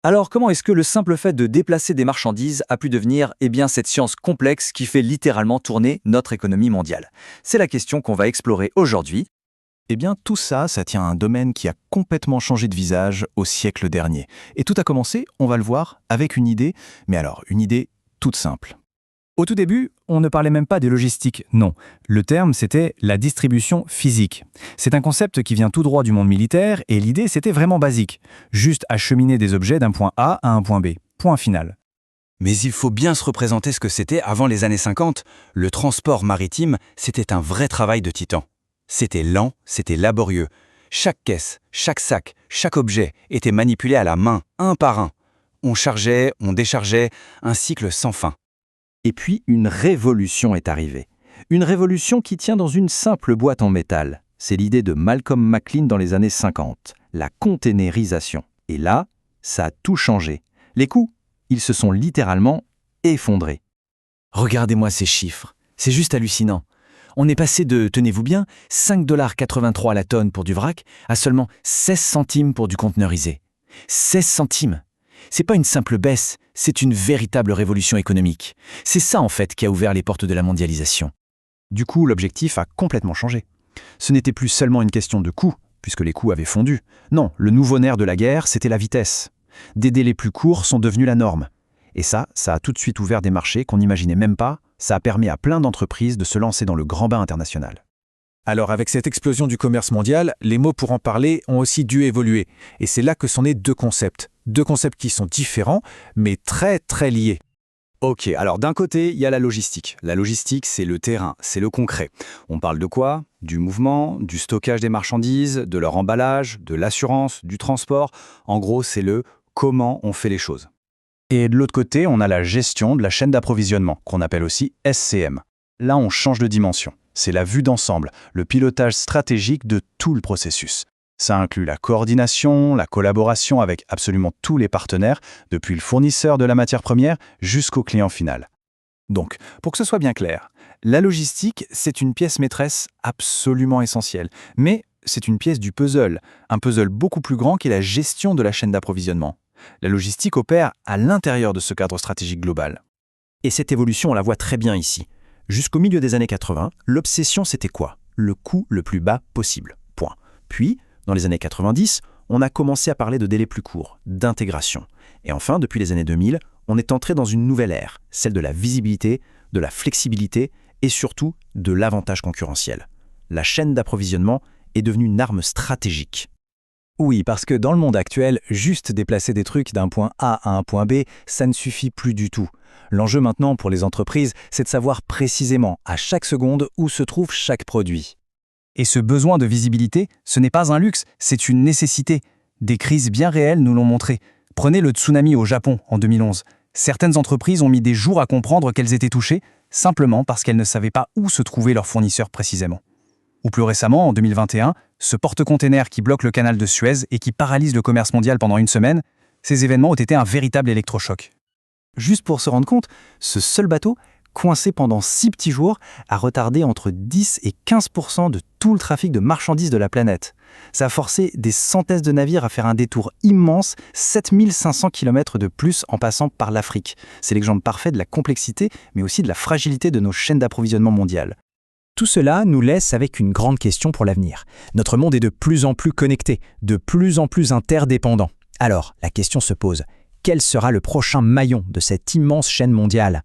Alors comment est-ce que le simple fait de déplacer des marchandises a pu devenir cette science complexe qui fait littéralement tourner notre économie mondiale? C'est la question qu'on va explorer aujourd'hui. Eh bien, tout ça, ça tient à un domaine qui a complètement changé de visage au siècle dernier. Et tout a commencé, on va le voir, avec une idée, mais alors, une idée toute simple. Au tout début, on ne parlait même pas de logistique, non. Le terme, c'était la distribution physique. C'est un concept qui vient tout droit du monde militaire et l'idée, c'était vraiment basique. Juste acheminer des objets d'un point A à un point B. Point final. Mais il faut bien se représenter ce que c'était avant les années 50. Le transport maritime, c'était un vrai travail de titan. C'était lent, c'était laborieux. Chaque caisse, chaque sac, chaque objet était manipulé à la main, un par un. On chargeait, on déchargeait, un cycle sans fin. Et puis, une révolution est arrivée. Une révolution qui tient dans une simple boîte en métal. C'est l'idée de Malcolm McLean dans les années 50, la containerisation. Et là, ça a tout changé. Les coûts, ils se sont littéralement effondrés. Regardez-moi ces chiffres, c'est juste hallucinant. On est passé de, tenez-vous bien, 5,83 $ la tonne pour du vrac à seulement 16 centimes pour du conteneurisé. 16 centimes! C'est pas une simple baisse, c'est une véritable révolution économique. C'est ça en fait qui a ouvert les portes de la mondialisation. Du coup, l'objectif a complètement changé. Ce n'était plus seulement une question de coût, puisque les coûts avaient fondu. Non, le nouveau nerf de la guerre, c'était la vitesse. Des délais plus courts sont devenus la norme. Et ça a tout de suite ouvert des marchés qu'on n'imaginait même pas. Ça a permis à plein d'entreprises de se lancer dans le grand bain international. Alors avec cette explosion du commerce mondial, les mots pour en parler ont aussi dû évoluer. Et c'est là que sont nés deux concepts. Deux concepts qui sont différents, mais très très liés. Ok, alors d'un côté, il y a la logistique. La logistique, c'est le terrain, c'est le concret. On parle de quoi? Du mouvement, du stockage des marchandises, de leur emballage, de l'assurance, du transport. En gros, c'est le comment on fait les choses. Et de l'autre côté, on a la gestion de la chaîne d'approvisionnement, qu'on appelle aussi SCM. Là, on change de dimension. C'est la vue d'ensemble, le pilotage stratégique de tout le processus. Ça inclut la coordination, la collaboration avec absolument tous les partenaires, depuis le fournisseur de la matière première jusqu'au client final. Donc, pour que ce soit bien clair, la logistique, c'est une pièce maîtresse absolument essentielle. Mais c'est une pièce du puzzle, un puzzle beaucoup plus grand qu'est la gestion de la chaîne d'approvisionnement. La logistique opère à l'intérieur de ce cadre stratégique global. Et cette évolution, on la voit très bien ici. Jusqu'au milieu des années 80, l'obsession, c'était quoi? Le coût le plus bas possible. Point. Puis, dans les années 90, on a commencé à parler de délais plus courts, d'intégration. Et enfin, depuis les années 2000, on est entré dans une nouvelle ère, celle de la visibilité, de la flexibilité et surtout de l'avantage concurrentiel. La chaîne d'approvisionnement est devenue une arme stratégique. Oui, parce que dans le monde actuel, juste déplacer des trucs d'un point A à un point B, ça ne suffit plus du tout. L'enjeu maintenant pour les entreprises, c'est de savoir précisément, à chaque seconde, où se trouve chaque produit. Et ce besoin de visibilité, ce n'est pas un luxe, c'est une nécessité. Des crises bien réelles nous l'ont montré. Prenez le tsunami au Japon en 2011. Certaines entreprises ont mis des jours à comprendre qu'elles étaient touchées, simplement parce qu'elles ne savaient pas où se trouvait leur fournisseur précisément. Ou plus récemment, en 2021, ce porte-container qui bloque le canal de Suez et qui paralyse le commerce mondial pendant une semaine, ces événements ont été un véritable électrochoc. Juste pour se rendre compte, ce seul bateau, coincé pendant 6 petits jours, a retardé entre 10 et 15% de tout le trafic de marchandises de la planète. Ça a forcé des centaines de navires à faire un détour immense, 7500 km de plus en passant par l'Afrique. C'est l'exemple parfait de la complexité, mais aussi de la fragilité de nos chaînes d'approvisionnement mondiales. Tout cela nous laisse avec une grande question pour l'avenir. Notre monde est de plus en plus connecté, de plus en plus interdépendant. Alors, la question se pose, quel sera le prochain maillon de cette immense chaîne mondiale ?